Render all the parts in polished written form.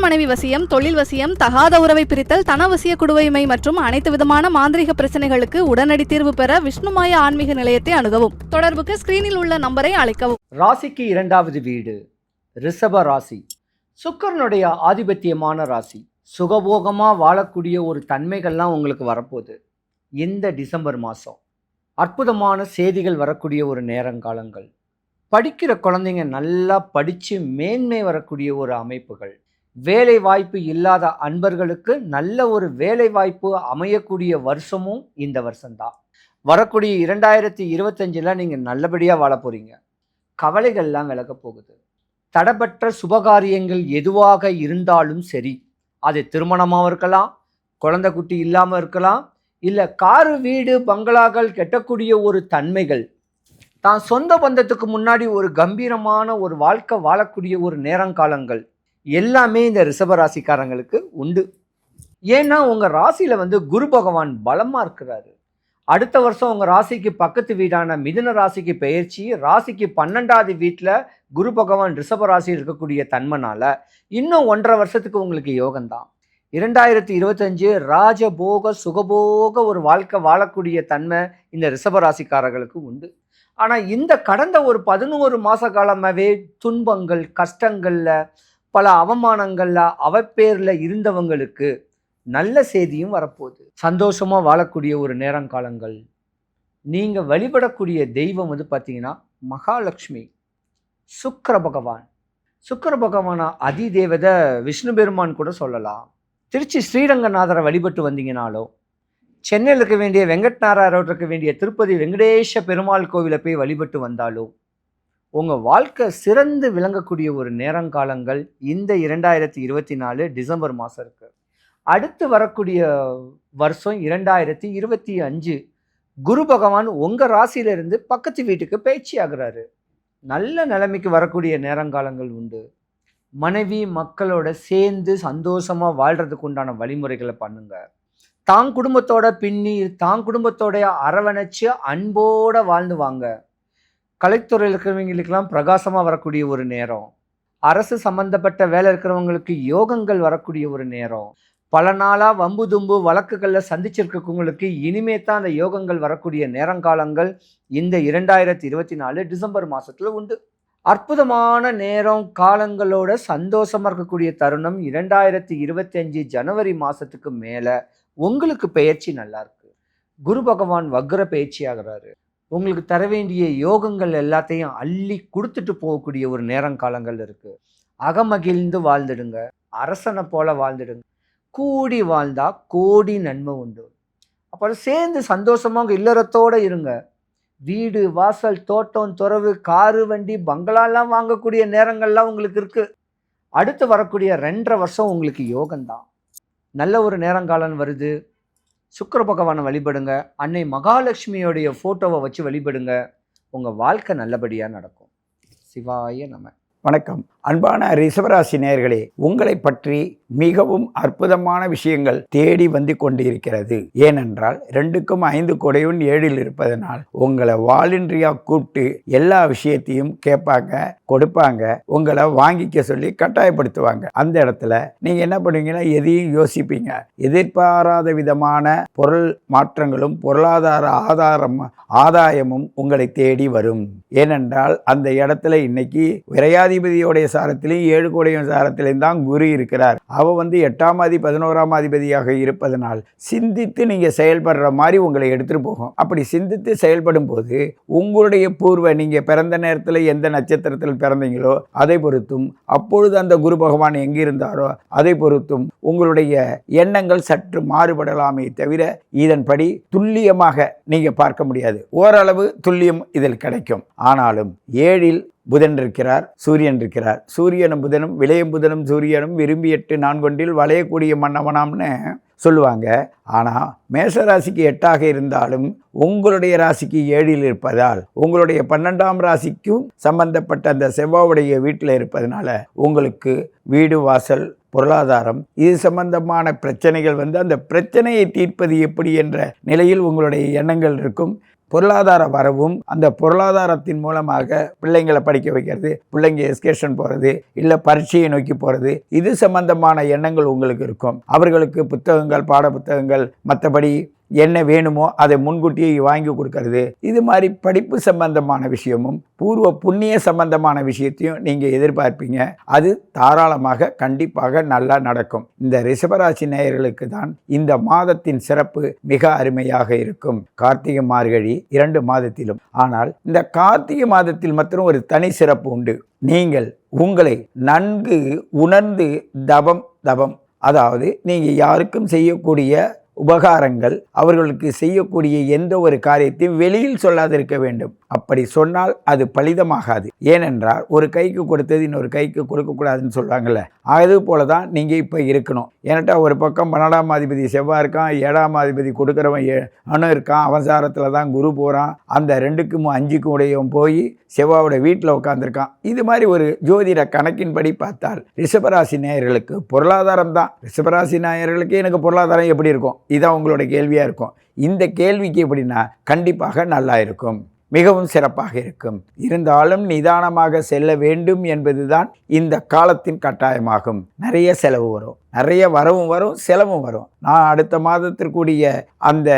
மனைவி வசியம், தொழில் வசியம், தகாத உறவை பிரித்தல், தனவசிய குடுவைமை மற்றும் அனைத்து விதமான மாந்திரிக பிரச்சனைகளுக்கு உடனடி தீர்வு பெற விஷ்ணுமாய ஆன்மீக நிலையத்தை அணுகவும். தொடர்புக்கு ஸ்கிரீனில் உள்ள நம்பரை அழைக்கவும். ராசிக்கு இரண்டாவது வீடு ரிஷப ராசி. சுக்கிரனுடைய ஆதிபத்தியமான ராசி. சுகபோகமாக வாழக்கூடிய ஒரு தன்மைகள்லாம் உங்களுக்கு வரப்போகுது. இந்த டிசம்பர் மாதம் அற்புதமான செய்திகள் வரக்கூடிய ஒரு நேரங்காலங்கள். படிக்கிற குழந்தைங்க நல்லா படித்து மேன்மை வரக்கூடிய ஒரு அமைப்புகள். வேலை வாய்ப்பு இல்லாத அன்பர்களுக்கு நல்ல ஒரு வேலை வாய்ப்பு அமையக்கூடிய வருஷமும் இந்த வருஷம்தான். வரக்கூடிய 2025 நீங்கள் நல்லபடியாக வாழ போகிறீங்க. கவலைகள்லாம் விலக போகுது. தடைபற்ற சுபகாரியங்கள் எதுவாக இருந்தாலும் சரி, அது திருமணமாக இருக்கலாம், குழந்தை குட்டி இல்லாமல் இருக்கலாம், இல்லை காரு வீடு பங்களாக்கள் கெட்டக்கூடிய ஒரு தன்மைகள், தான் சொந்த பந்தத்துக்கு முன்னாடி ஒரு கம்பீரமான ஒரு வாழ்க்கை வாழக்கூடிய ஒரு நேரங்காலங்கள் எல்லாமே இந்த ரிஷபராசிக்காரங்களுக்கு உண்டு. ஏன்னா உங்கள் ராசியில் குரு பகவான் பலமாக இருக்கிறாரு. அடுத்த வருஷம் உங்கள் ராசிக்கு பக்கத்து வீடான மிதுன ராசிக்கு பெயர்ச்சி. ராசிக்கு 12வது வீட்டில் குரு பகவான் ரிஷபராசி இருக்கக்கூடிய தன்மைனால இன்னும் 1.5 வருஷத்துக்கு உங்களுக்கு யோகம்தான். 2025 ராஜபோக சுகபோக ஒரு வாழ்க்கை வாழக்கூடிய தன்மை இந்த ரிஷபராசிக்காரர்களுக்கு உண்டு. ஆனால் இந்த கடந்த ஒரு 11 மாத காலமாகவே துன்பங்கள் கஷ்டங்களில் பல அவமானங்களில் அவப்பேரில் இருந்தவங்களுக்கு நல்ல செய்தியும் வரப்போகுது. சந்தோஷமாக வாழக்கூடிய ஒரு நேரங்காலங்கள். நீங்கள் வழிபடக்கூடிய தெய்வம் பார்த்தீங்கன்னா மகாலட்சுமி, சுக்கிர பகவான். சுக்கிர பகவான அதிதேவதை விஷ்ணு பெருமான் கூட சொல்லலாம். திருச்சி ஸ்ரீரங்கநாதரை வழிபட்டு வந்தீங்கனாலோ, சென்னையில் இருக்க வேண்டிய வெங்கட்நாராயணர் இருக்க வேண்டிய திருப்பதி வெங்கடேஷ பெருமாள் கோவிலை போய் வழிபட்டு வந்தாலும் உங்கள் வாழ்க்கை சிறந்து விளங்கக்கூடிய ஒரு நேரங்காலங்கள் இந்த 2024 டிசம்பர் மாதம் இருக்குது. அடுத்து வரக்கூடிய வருஷம் 2025 குரு பகவான் உங்கள் ராசியிலிருந்து பக்கத்து வீட்டுக்கு பயிற்சி ஆகிறாரு. நல்ல நிலைமைக்கு வரக்கூடிய நேரங்காலங்கள் உண்டு. மனைவி மக்களோட சேர்ந்து சந்தோஷமாக வாழ்கிறதுக்கு உண்டான வழிமுறைகளை பண்ணுங்க. தான் குடும்பத்தோட பின்னி தான் குடும்பத்தோடைய அரவணைச்சு அன்போடு வாழ்ந்து வாங்க. கலைத்துறையில் இருக்கிறவங்களுக்கெல்லாம் பிரகாசமாக வரக்கூடிய ஒரு நேரம். அரசு சம்பந்தப்பட்ட வேலை இருக்கிறவங்களுக்கு யோகங்கள் வரக்கூடிய ஒரு நேரம். பல நாளாக வம்பு தும்பு வழக்குகளில் சந்திச்சிருக்கவங்களுக்கு இனிமே தான் அந்த யோகங்கள் வரக்கூடிய நேரங்காலங்கள் இந்த 2024 டிசம்பர் மாதத்தில் உண்டு. அற்புதமான நேரம் காலங்களோட சந்தோஷமாக இருக்கக்கூடிய தருணம் 2025 ஜனவரி மாதத்துக்கு மேலே உங்களுக்கு பெயர்ச்சி நல்லா இருக்கு. குரு பகவான் வக்ர பெயர்ச்சி ஆகிறாரு. உங்களுக்கு தர வேண்டிய யோகங்கள் எல்லாத்தையும் அள்ளி கொடுத்துட்டு போகக்கூடிய ஒரு நேரங்காலங்கள் இருக்கு. அகமகிழ்ந்து வாழ்ந்துடுங்க. அரசனை போல வாழ்ந்துடுங்க. கூடி வாழ்ந்தா கோடி நன்மை உண்டு. அப்புறம் சேர்ந்து சந்தோஷமாக இல்லறத்தோடு இருங்க. வீடு வாசல் தோட்டம் துறவு காரு வண்டி பங்களாலாம் வாங்கக்கூடிய நேரங்கள்லாம் உங்களுக்கு இருக்குது. அடுத்து வரக்கூடிய 2.5 வருஷம் உங்களுக்கு யோகம்தான். நல்ல ஒரு நேரங்காலம் வருது. சுக்கிர பகவானை வழிபடுங்க. அன்னை மகாலட்சுமியோடைய ஃபோட்டோவை வச்சு வழிபடுங்க. உங்கள் வாழ்க்கை நல்லபடியாக நடக்கும். சிவாய நம. வணக்கம் அன்பான ரிஷபராசி நேயர்களே, உங்களை பற்றி மிகவும் அற்புதமான விஷயங்கள் தேடி வந்து கொண்டிருக்கிறது. ஏனென்றால் 2க்கும் 5 கொடையும் 7 இருப்பதனால் உங்களை வாலண்டரியா கூப்பிட்டு எல்லா விஷயத்தையும் கேட்பாங்க, கொடுப்பாங்க, உங்களை வாங்கிக்க சொல்லி கட்டாயப்படுத்துவாங்க. அந்த இடத்துல நீங்க என்ன பண்ணுவீங்கன்னா எதையும் யோசிப்பீங்க. எதிர்பாராத விதமான பொருள் மாற்றங்களும் பொருளாதார ஆதாயமும் உங்களை தேடி வரும். ஏனென்றால் அந்த இடத்துல இன்னைக்கு விரையாதிபதியோடைய சாரத்திலையும் 7 கோடையும் சாரத்திலையும் தான் குரு இருக்கிறார். அவ 8ஆம் அதிபதி 11ஆம் அதிபதியாக இருப்பதனால் சிந்தித்து நீங்க செயல்படுற மாதிரி உங்களை எடுத்துட்டு போகும். அப்படி சிந்தித்து செயல்படும் போது உங்களுடைய பூர்வ நீங்க பிறந்த நேரத்தில் எந்த நட்சத்திரத்தில் பிறந்தீங்களோ அதை பொறுத்தும், அப்பொழுது அந்த குரு பகவான் எங்க இருந்தாரோ அதை பொறுத்தும் உங்களுடைய எண்ணங்கள் சற்று மாறுபடலாமே தவிர இதன்படி துல்லியமாக நீங்க பார்க்க முடியாது. ஓரளவு துல்லியம் இதில் கிடைக்கும். ஆனாலும் 7ல் புதன் இருக்கிறார், சூரியன் இருக்கிறார். சூரியனும் புதனும் விளையும் புதனும் சூரியனும் விரும்பி 8 4 வளையக்கூடிய மன்னவனாம்னு சொல்லுவாங்க. ஆனால் மேஷராசிக்கு 8ஆக இருந்தாலும் உங்களுடைய ராசிக்கு 7ல் இருப்பதால் உங்களுடைய 12ஆம் ராசிக்கும் சம்பந்தப்பட்ட அந்த செவ்வாவுடைய வீட்டில் இருப்பதனால உங்களுக்கு வீடு வாசல் பொருளாதாரம் இது சம்பந்தமான பிரச்சனைகள் அந்த பிரச்சனையை தீர்ப்பது எப்படி என்ற நிலையில் உங்களுடைய எண்ணங்கள் இருக்கும். பொருளாதார வரவும் அந்த பொருளாதாரத்தின் மூலமாக பிள்ளைங்களை படிக்க வைக்கிறது, பிள்ளைங்க எஸ்கேஷன் போகிறது, இல்லை பரீட்சையை நோக்கி போகிறது, இது சம்பந்தமான எண்ணங்கள் உங்களுக்கு இருக்கும். அவர்களுக்கு புத்தகங்கள், பாட புத்தகங்கள், மற்றபடி என்ன வேணுமோ அதை முன்கூட்டியே வாங்கி கொடுக்கறது, இது மாதிரி படிப்பு சம்பந்தமான விஷயமும் பூர்வ புண்ணிய சம்பந்தமான விஷயத்தையும் நீங்கள் எதிர்பார்ப்பீங்க. அது தாராளமாக கண்டிப்பாக நல்லா நடக்கும். இந்த ரிஷபராசி நேயர்களுக்கு தான் இந்த மாதத்தின் சிறப்பு மிக அருமையாக இருக்கும். கார்த்திகை மார்கழி 2 மாதத்திலும். ஆனால் இந்த கார்த்திகை மாதத்தில் மற்றும் ஒரு தனி சிறப்பு உண்டு. நீங்கள் உங்களை நன்கு உணர்ந்து தவம், அதாவது நீங்கள் யாருக்கும் செய்யக்கூடிய உபகாரங்கள், அவர்களுக்கு செய்யக்கூடிய எந்த ஒரு காரியத்தையும் வெளியில் சொல்லாதிருக்க வேண்டும். அப்படி சொன்னால் அது பலிதமாகாது. ஏனென்றால் ஒரு கைக்கு கொடுத்தது இன்னொரு கைக்கு கொடுக்கக்கூடாதுன்னு சொல்லுவாங்கள்ல, அது போல தான் நீங்கள் இப்போ இருக்கணும். ஏன்னாட்டா ஒரு பக்கம் 12ஆம் அதிபதி செவ்வாய் இருக்கான், 7ஆம் அதிபதி கொடுக்குறவன் அணு இருக்கான், அவசாரத்தில் தான் குரு போகிறான், அந்த 2க்கும் 5க்கும் உடையவன் போய் செவ்வாயோட வீட்டில் உட்காந்துருக்கான். இது மாதிரி ஒரு ஜோதிட கணக்கின்படி பார்த்தால் ரிஷபராசி நேயர்களுக்கு பொருளாதாரம் தான். ரிஷபராசி நேயர்களுக்கு எனக்கு பொருளாதாரம் எப்படி இருக்கும், இதான் உங்களோட கேள்வியாக இருக்கும். இந்த கேள்விக்கு எப்படின்னா கண்டிப்பாக நல்லா இருக்கும், மிகவும் சிறப்பாக இருக்கும். இருந்தாலும் நிதானமாக செல்ல வேண்டும் என்பதுதான் இந்த காலத்தின் கட்டாயமாகும். நிறைய செலவு வரும், நிறைய வரவும் வரும், செலவும் வரும். நான் அடுத்த மாதத்திற்குரிய அந்த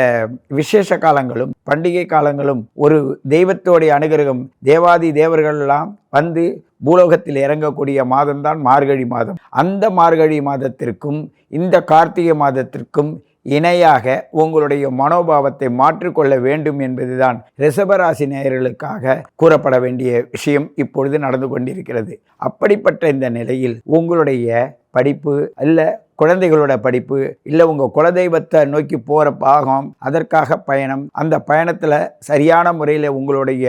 விசேஷ காலங்களும் பண்டிகை காலங்களும் ஒரு தெய்வத்தோடைய அனுகிரகம், தேவாதி தேவர்களெல்லாம் வந்து பூலோகத்தில் இறங்கக்கூடிய மாதம்தான் மார்கழி மாதம். அந்த மார்கழி மாதத்திற்கும் இந்த கார்த்திகை மாதத்திற்கும் இணையாக உங்களுடைய மனோபாவத்தை மாற்றிக்கொள்ள வேண்டும் என்பதுதான் ரிஷபராசி நேயர்களுக்காக கூறப்பட வேண்டிய விஷயம் இப்பொழுது நடந்து கொண்டிருக்கிறது. அப்படிப்பட்ட இந்த நிலையில் உங்களுடைய படிப்பு, இல்லை குழந்தைகளோட படிப்பு, இல்லை உங்கள் குலதெய்வத்தை நோக்கி போகிற பாகம், அதற்காக பயணம், அந்த பயணத்தில் சரியான முறையில் உங்களுடைய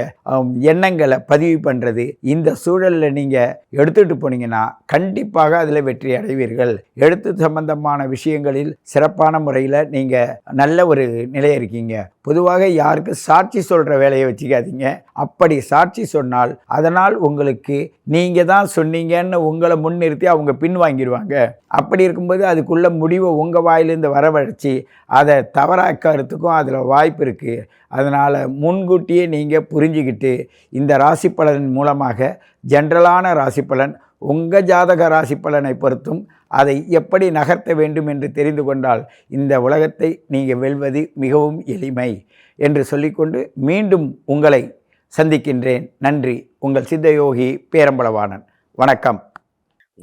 எண்ணங்களை பதிவு பண்ணுறது, இந்த சூழலில் நீங்கள் எடுத்துகிட்டு போனீங்கன்னா கண்டிப்பாக அதில் வெற்றி அடைவீர்கள். எழுத்து சம்பந்தமான விஷயங்களில் சிறப்பான முறையில் நீங்கள் நல்ல ஒரு நிலையை இருக்கீங்க. பொதுவாக யாருக்கு சாட்சி சொல்கிற வேலையை வச்சுக்காதீங்க. அப்படி சாட்சி சொன்னால் அதனால் உங்களுக்கு நீங்கள் தான் சொன்னீங்கன்னு உங்களை முன்னிறுத்தி அவங்க பின்வாங்கிடுவாங்க. அப்படி இருக்கும்போது அதுக்குள்ள முடிவை உங்கள் வாயிலிருந்து வரவழைச்சி அதை தவறாக்கிறதுக்கும் அதில் வாய்ப்பு இருக்குது. அதனால் முன்கூட்டியே நீங்கள் புரிஞ்சுக்கிட்டு இந்த ராசி பலன் மூலமாக ஜென்ரலான ராசி பலன், உங்கள் ஜாதக ராசி பலனை பொறுத்தும் அதை எப்படி நகர்த்த வேண்டும் என்று தெரிந்து கொண்டால் இந்த உலகத்தை நீங்கள் வெல்வது மிகவும் எளிமை என்று சொல்லிக்கொண்டு மீண்டும் உங்களை சந்திக்கின்றேன். நன்றி. உங்கள் சித்தயோகி பேரம்பலவாணன். வணக்கம்.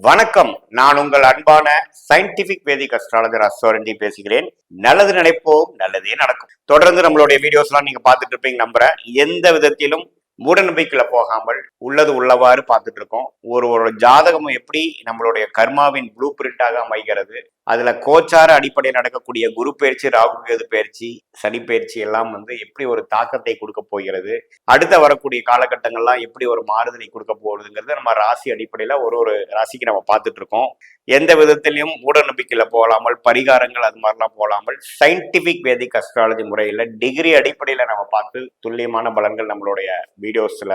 வணக்கம். நான் உங்கள் அன்பான சயின்டிபிக் வேதிக் அஸ்ட்ராலஜர் அஸ்வரண்டி பேசுகிறேன். நல்லது நினைப்போம், நல்லதே நடக்கும். தொடர்ந்து நம்மளுடைய வீடியோஸ் எல்லாம் நீங்க பார்த்துட்டு இருப்பீங்க நம்புறேன். எந்த விதத்திலும் மூட நம்பிக்கையில போகாமல் உள்ளது உள்ளவாறு பார்த்துட்டு இருக்கோம். ஒரு ஜாதகமும் எப்படி நம்மளுடைய கர்மாவின் ப்ளூ பிரிண்டாக அமைகிறது, அதுல கோச்சார அடிப்படையில் நடக்கக்கூடிய குரு பயிற்சி, ராகு கேது பயிற்சி, சனி பயிற்சி எல்லாம் எப்படி ஒரு தாக்கத்தை கொடுக்க போகிறது, அடுத்த வரக்கூடிய காலகட்டங்கள்லாம் எப்படி ஒரு மாறுதலை கொடுக்க போகுதுங்கிறது நம்ம ராசி அடிப்படையில ஒரு ராசிக்கு நம்ம பார்த்துட்டு இருக்கோம். எந்த விதத்திலையும் மூட நம்பிக்கையில போகாமல், பரிகாரங்கள் அது மாதிரிலாம் போகாமல் சயின்டிபிக் வேதிக் அஸ்ட்ராலஜி முறையில டிகிரி அடிப்படையில நம்ம பார்த்து துல்லியமான பலன்கள் நம்மளுடைய வீடியோஸ்ல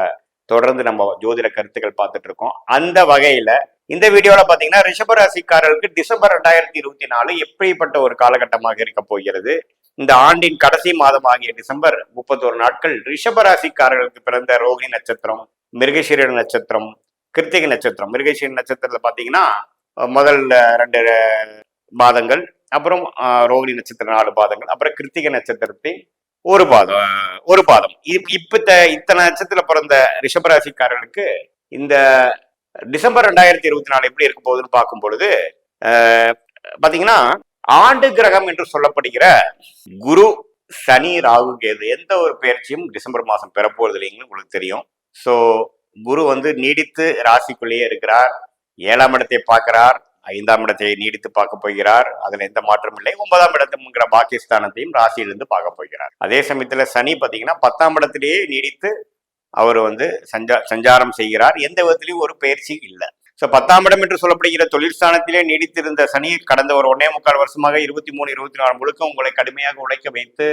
தொடர்ந்து நம்ம ஜோதிட கருத்துக்கள் பார்த்துட்டு இருக்கோம். அந்த வகையில இந்த வீடியோல பாத்தீங்கன்னா ரிஷபராசிக்காரர்களுக்கு டிசம்பர் 2024 எப்படிப்பட்ட ஒரு காலகட்டமாக இருக்க போகிறது. இந்த ஆண்டின் கடைசி மாதம் ஆகிய டிசம்பர் 31 நாட்கள் ரிஷபராசிக்காரர்களுக்கு பிறந்த ரோகிணி நட்சத்திரம், மிருகசீர நட்சத்திரம், கிருத்திகை நட்சத்திரம். மிருகசீர நட்சத்திரத்துல பாத்தீங்கன்னா முதல் 2 பாதங்கள், அப்புறம் ரோகிணி நட்சத்திரம் 4 பாதங்கள், அப்புறம் கிருத்திகை நட்சத்திரத்தை ஒரு பாதம். இத்தனை நட்சத்திரத்துல பிறந்த ரிஷபராசிக்காரர்களுக்கு இந்த டிசம்பர் 2024 எப்படி இருக்க போகுதுன்னு பார்க்கும் பொழுது பாத்தீங்கன்னா ஆண்டு கிரகம் என்று சொல்லப்படுகிற குரு, சனி, ராகு, கேது எந்த ஒரு பயிற்சியும் டிசம்பர் மாசம் பெறப்போறது இல்லைங்கன்னு உங்களுக்கு தெரியும். ஸோ குரு நீடித்து ராசிக்குள்ளேயே இருக்கிறார், 7ஆம் இடத்தை பார்க்கிறார், 5ஆம் இடத்தை நீடித்து பார்க்க போகிறார். அதுல எந்த மாற்றம் இல்லை. 9ஆம் இடத்துங்கிற பாகிஸ்தானத்தையும் ராசியிலிருந்து பார்க்க போகிறார். அதே சமயத்துல சனி பாத்தீங்கன்னா 10ஆம் இடத்திலேயே நீடித்து அவர் சஞ்சாரம் செய்கிறார். எந்த விதத்திலையும் ஒரு பயிற்சி இல்லை. ஸோ 10ஆம் இடம் என்று சொல்லப்படுகிற தொழிற்ஸ்தானத்திலே நீடித்திருந்த சனி கடந்த ஒரு 1.25 வருஷமாக 23, 24 முழுக்க உங்களை கடுமையாக உழைக்க வைத்து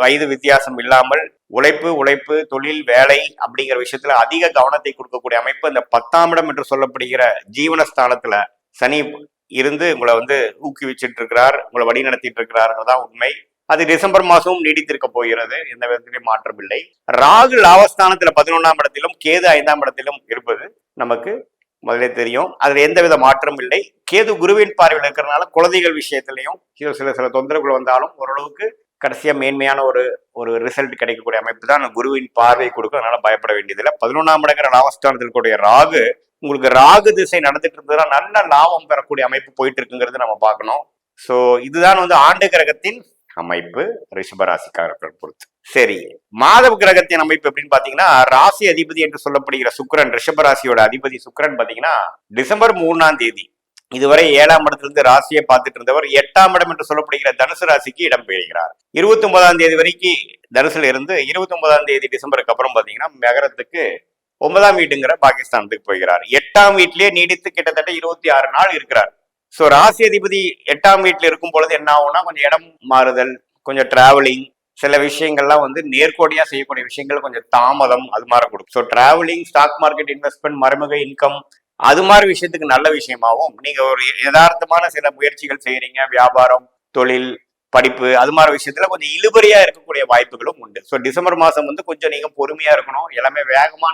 வயது வித்தியாசம் இல்லாமல் உழைப்பு, தொழில், வேலை அப்படிங்கிற விஷயத்துல அதிக கவனத்தை கொடுக்கக்கூடிய அமைப்பு இந்த 10ஆம் இடம் என்று சொல்லப்படுகிற ஜீவனஸ்தானத்துல சனி இருந்து உங்களை ஊக்குவிச்சுட்டு இருக்கிறார், உங்களை வழி நடத்திட்டு இருக்கிறாருதான் உண்மை. அது டிசம்பர் மாசமும் நீடித்திருக்க போகிறது, எந்த விதத்திலையும் மாற்றம் இல்லை. ராகு லாபஸ்தானத்துல 11ஆம் இடத்திலும் கேது 5ஆம் இடத்திலும் இருப்பது நமக்கு முதலே தெரியும். அதுல எந்தவித மாற்றம் இல்லை. கேது குருவின் பார்வையில் இருக்கிறதுனால குழந்தைகள் விஷயத்திலையும் சில தொந்தரவுகள் வந்தாலும் ஓரளவுக்கு கடைசியா மேன்மையான ஒரு ரிசல்ட் கிடைக்கக்கூடிய அமைப்பு தான் குருவின் பார்வை கொடுக்கும். அதனால பயப்பட வேண்டியதில்லை. 11ஆம் இடங்கிற லாபஸ்தானத்தில் கூடிய ராகு, உங்களுக்கு ராகு திசை நடந்துட்டு இருந்ததுன்னா நல்ல லாபம் பெறக்கூடிய அமைப்பு போயிட்டு இருக்குங்கிறது நம்ம பார்க்கணும். ஸோ இதுதான் ஆண்டு கிரகத்தின் அமைப்பு ரிஷபராசிக்காரர்கள் பொறுத்து. சரி, மாதவ கிரகத்தின் அமைப்பு எப்படின்னு பாத்தீங்கன்னா, ராசி அதிபதி என்று சொல்லப்படுகிற சுக்கிரன், ரிஷபராசியோட அதிபதி சுக்கிரன் பாத்தீங்கன்னா டிசம்பர் 3ஆம் தேதி இதுவரை 7ஆம் இடத்திலிருந்து ராசியை பார்த்துட்டு இருந்தவர் 8ஆம் இடம் என்று சொல்லப்படுகிற தனுசு ராசிக்கு இடம் பெறுகிறார். 29ஆம் தேதி வரைக்கும் தனுசுல இருந்து 29ஆம் தேதி டிசம்பருக்கு அப்புறம் பாத்தீங்கன்னா மகரத்துக்கு 9ஆம் வீட்டுங்கிற பாகிஸ்தானத்துக்கு போகிறார். 8ஆம் வீட்டிலேயே நீடித்து கிட்டத்தட்ட 26 நாள் இருக்கிறார். சோ ராசி அதிபதி 8ஆம் வீட்டுல இருக்கும் பொழுது என்ன ஆகும்னா, கொஞ்சம் இடம் மாறுதல், கொஞ்சம் டிராவலிங், சில விஷயங்கள்லாம் நேர்கோடியா செய்யக்கூடிய விஷயங்கள் கொஞ்சம் தாமதம், அது மாதிரி கொடுக்கும். So travelling, stock market investment, மறைமுக இன்கம், அது மாதிரி விஷயத்துக்கு நல்ல விஷயமாகவும், நீங்க ஒரு யதார்த்தமான சில முயற்சிகள் செய்யறீங்க, வியாபாரம், தொழில், படிப்பு, அது மாதிரி விஷயத்துல கொஞ்சம் இழுபறியா இருக்கக்கூடிய வாய்ப்புகளும் உண்டு. ஸோ டிசம்பர் மாசம் கொஞ்சம் நீங்க பொறுமையா இருக்கணும். எல்லாமே வேகமா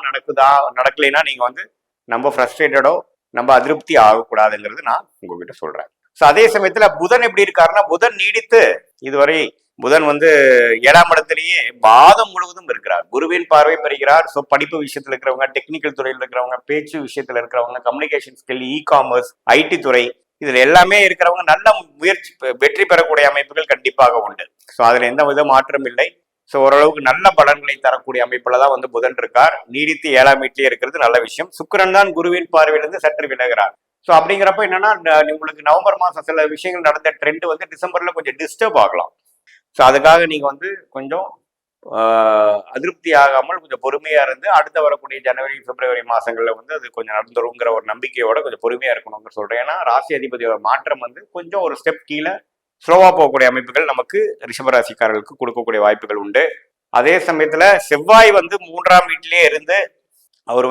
நடக்கலைன்னா நீங்க நம்ம ஃப்ரஸ்ட்ரேட்டடோ நம்ம அதிருப்தி ஆகக்கூடாதுங்கிறது நான் உங்ககிட்ட சொல்றேன். ஸோ அதே சமயத்துல புதன் எப்படி இருக்காருன்னா, புதன் நீடித்து இதுவரை புதன் 7ஆம் இடத்திலேயே மாதம் முழுவதும் இருக்கிறார். குருவின் பார்வை பெறுகிறார். ஸோ படிப்பு விஷயத்துல இருக்கிறவங்க, டெக்னிக்கல் துறையில் இருக்கிறவங்க, பேச்சு விஷயத்துல இருக்கிறவங்க, கம்யூனிகேஷன் ஸ்கில், இ-காமர்ஸ், ஐடி துறை, இதுல எல்லாமே இருக்கிறவங்க நல்ல முயற்சி வெற்றி பெறக்கூடிய அமைப்புகள் கண்டிப்பாக உண்டு. ஸோ அதுல எந்த வித மாற்றம் இல்லை. ஸோ ஓரளவுக்கு நல்ல பலன்களை தரக்கூடிய அமைப்புல தான் புதன் இருக்கார். நீடித்து 7ஆம் வீட்டிலேயே இருக்கிறது நல்ல விஷயம். சுக்கிரன் தான் குருவின் பார்வையிலிருந்து சற்று விலகிறார். ஸோ அப்படிங்கிறப்ப என்னன்னா, உங்களுக்கு நவம்பர் மாசம் சில விஷயங்கள் நடந்த ட்ரெண்ட் டிசம்பர்ல கொஞ்சம் டிஸ்டர்ப் ஆகலாம். ஸோ அதுக்காக நீங்க கொஞ்சம் அதிருப்தி ஆகாமல் கொஞ்சம் பொறுமையா இருந்து அடுத்த வரக்கூடிய ஜனவரி, பிப்ரவரி மாசங்கள்ல அது கொஞ்சம் நடந்துருங்கிற ஒரு நம்பிக்கையோட கொஞ்சம் பொறுமையா இருக்கணும்னு சொல்றேன். ஏன்னா ராசி அதிபதியோட மாற்றம் கொஞ்சம் ஒரு ஸ்டெப் கீழே ஸ்லோவா போகக்கூடிய அமைப்புகள் நமக்கு ரிஷபராசிக்காரர்களுக்கு கொடுக்கக்கூடிய வாய்ப்புகள் உண்டு. அதே சமயத்துல செவ்வாய் 3ஆம் வீட்டிலேயே இருந்து அவர்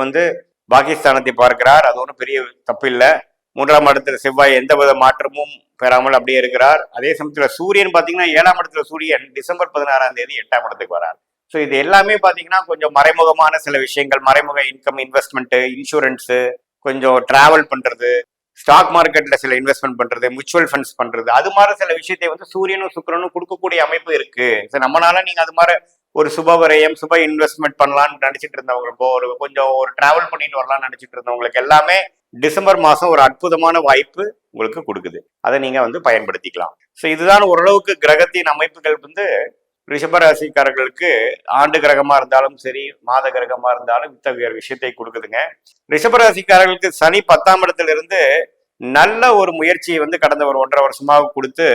பாகிஸ்தானத்தை பார்க்கிறார். அது ஒன்றும் பெரிய தப்பு இல்லை. 3ஆம் இடத்துல செவ்வாய் எந்த வித மாற்றமும் பெறாமல் அப்படியே இருக்கிறார். அதே சமயத்துல சூரியன் பாத்தீங்கன்னா 7ஆம் இடத்துல சூரியன் டிசம்பர் 16ஆம் தேதி 8ஆம் இடத்துக்கு வரார். ஸோ இது எல்லாமே பாத்தீங்கன்னா கொஞ்சம் மறைமுகமான சில விஷயங்கள், மறைமுக இன்கம், இன்வெஸ்ட்மெண்ட், இன்சூரன்ஸ், கொஞ்சம் டிராவல் பண்றது, ஸ்டாக் மார்க்கெட்ல சில இன்வெஸ்ட்மெண்ட் பண்றது, மியூச்சுவல் ஃபண்ட்ஸ் பண்றது, அது மாதிரி சில விஷயத்தை சூரியனும் சுக்கிரனும் கொடுக்கக்கூடிய அமைப்பு இருக்கு. நம்மளால நீங்க அது மாதிரி ஒரு சுப விரயம், சுப இன்வெஸ்ட்மெண்ட் பண்ணலாம்னு நினைச்சிட்டு இருந்தவங்களுக்கோ, கொஞ்சம் டிராவல் பண்ணிட்டு வரலாம்னு நினைச்சிட்டு இருந்தவங்களுக்கு எல்லாமே டிசம்பர் மாசம் ஒரு அற்புதமான வாய்ப்பு உங்களுக்கு கொடுக்குது. அதை நீங்க பயன்படுத்திக்கலாம். ஸோ இதுதான் ஓரளவுக்கு கிரகத்தின் அமைப்புகள் ரிஷபராசிக்காரர்களுக்கு ஆண்டு கிரகமா இருந்தாலும் சரி, மாத கிரகமா இருந்தாலும் இத்தகைய விஷயத்தை கொடுக்குதுங்க. ரிஷபராசிக்காரர்களுக்கு சனி 10ஆம் இடத்துல இருந்து நல்ல ஒரு முயற்சியை கடந்த ஒரு 1.5 வருஷமாக கொடுத்து,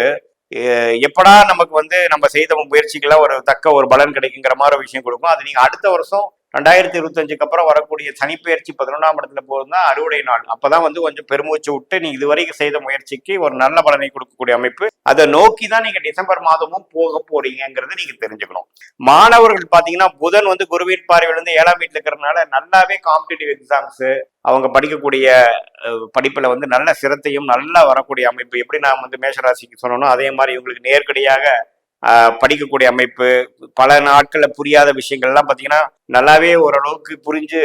எப்படா நமக்கு நம்ம செய்த முயற்சிக்கெல்லாம் ஒரு தக்க ஒரு பலன் கிடைக்குங்கிற மாதிரி விஷயம் கொடுக்கும். அது நீங்க அடுத்த வருஷம் 2025க்கு அப்புறம் வரக்கூடிய சனிப்பெயர்ச்சி 11ஆம் இடத்துல போகுதுன்னா அறுவடை நாள். அப்பதான் கொஞ்சம் பெருமூச்சு விட்டு நீ இதுவரைக்கும் செய்த முயற்சிக்கு ஒரு நல்ல பலனை கொடுக்கக்கூடிய அமைப்பு. அதை நோக்கி தான் நீங்க டிசம்பர் மாதமும் போக போறீங்கிறது நீங்க தெரிஞ்சுக்கணும். மாணவர்கள் பாத்தீங்கன்னா புதன் குருவின் பார்வையிலிருந்து 7ஆம் வீட்டுல இருக்கிறதுனால நல்லாவே காம்படிட்டிவ் எக்ஸாம்ஸ், அவங்க படிக்கக்கூடிய படிப்புல நல்ல சிரத்தையும் நல்லா வரக்கூடிய அமைப்பு. எப்படி நான் மேஷராசிக்கு சொன்னோம், அதே மாதிரி இவங்களுக்கு நேரடியாக படிக்கக்கூடிய அமைப்பு, பல நாட்கள்ல புரியாத விஷயங்கள்லாம் பாத்தீங்கன்னா நல்லாவே ஓரளவுக்கு புரிஞ்சு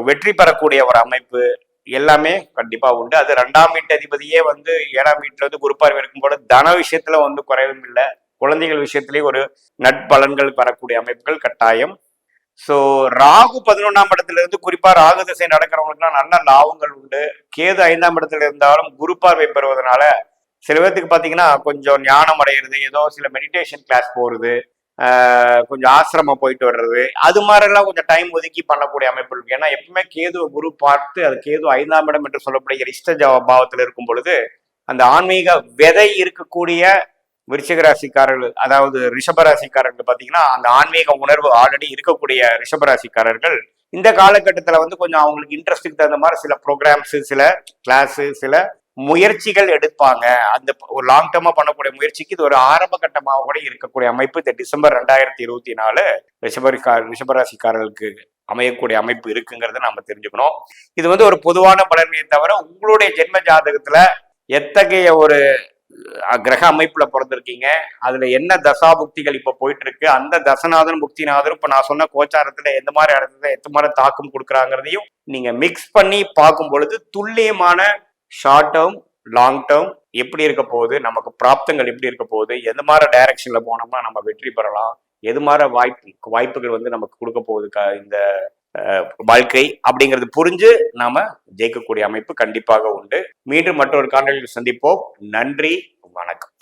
வெற்றி பெறக்கூடிய ஒரு அமைப்பு எல்லாமே கண்டிப்பா உண்டு. அது 2ஆம் வீட்டு அதிபதியே 7ஆம் வீட்டுல குரு பார்வை இருக்கும் போது தன விஷயத்துல குறைவும் இல்லை. குழந்தைகள் விஷயத்திலேயே ஒரு நட்பலன்கள் வரக்கூடிய அமைப்புகள் கட்டாயம். ஸோ ராகு 11ஆம் இடத்துல இருந்து, குறிப்பா ராகு திசை நடக்கிறவங்களுக்குலாம் நல்ல லாபங்கள் உண்டு. கேது 5ஆம் இடத்துல இருந்தாலும் குரு பார்வை பெறுவதனால சில பேர்த்துக்கு பாத்தீங்கன்னா கொஞ்சம் ஞானம் அடைகிறது, ஏதோ சில மெடிடேஷன் கிளாஸ் போறது, கொஞ்சம் ஆசிரமம் போயிட்டு வர்றது, அது மாதிரிலாம் கொஞ்சம் டைம் ஒதுக்கி பண்ணக்கூடிய அமைப்பு இருக்கு. ஏன்னா எப்பவுமே கேது குரு பார்த்து, அது கேது 5ஆம் இடம் என்று சொல்லப்படுகிற இஷ்ட பாவத்தில் இருக்கும் பொழுது அந்த ஆன்மீக விதை இருக்கக்கூடிய விருச்சிக ராசிக்காரர்கள், அதாவது ரிஷபராசிக்காரர்கள் பாத்தீங்கன்னா அந்த ஆன்மீக உணர்வு ஆல்ரெடி இருக்கக்கூடிய ரிஷபராசிக்காரர்கள் இந்த காலகட்டத்துல கொஞ்சம் அவங்களுக்கு இன்ட்ரெஸ்டுக்கு தகுந்த மாதிரி சில ப்ரோக்ராம்ஸ், சில கிளாஸ், சில முயற்சிகள் எடுப்பாங்க. அந்த ஒரு லாங் டேர்மா பண்ணக்கூடிய முயற்சிக்கு இது ஒரு ஆரம்ப கட்டமாக கூட இருக்கக்கூடிய அமைப்பு இந்த டிசம்பர் 2024 ரிஷபராசிக்காரர்களுக்கு அமையக்கூடிய அமைப்பு இருக்குங்கிறத நம்ம தெரிஞ்சுக்கணும். இது ஒரு பொதுவான பலன்மையை தவிர உங்களுடைய ஜென்ம ஜாதகத்துல எத்தகைய ஒரு கிரக அமைப்புல பிறந்திருக்கீங்க, அதுல என்ன தசாபுக்திகள் இப்ப போயிட்டு இருக்கு, அந்த தசநாதன் புக்திநாதரும் இப்ப நான் சொன்ன கோச்சாரத்துல எந்த மாதிரி இடத்துல எந்த மாதிரி தாக்கம் கொடுக்குறாங்கிறதையும் நீங்க மிக்ஸ் பண்ணி பார்க்கும் பொழுது துல்லியமான ஷார்ட் டேர்ம் லாங் டேர்ம் எப்படி இருக்க போகுது, நமக்கு பிராப்தங்கள் எப்படி இருக்க போகுது, எந்த மாதிரி டைரக்ஷன்ல போனோம்னா நம்ம வெற்றி பெறலாம், எது மாதிரி வாய்ப்புகள் வந்து நமக்கு கொடுக்க போகுது இந்த வாழ்க்கை அப்படிங்கிறது புரிஞ்சு நாம ஜெயிக்கக்கூடிய அமைப்பு கண்டிப்பாக உண்டு. மீண்டும் மற்றொரு காணொளியில் சந்திப்போம். நன்றி, வணக்கம்.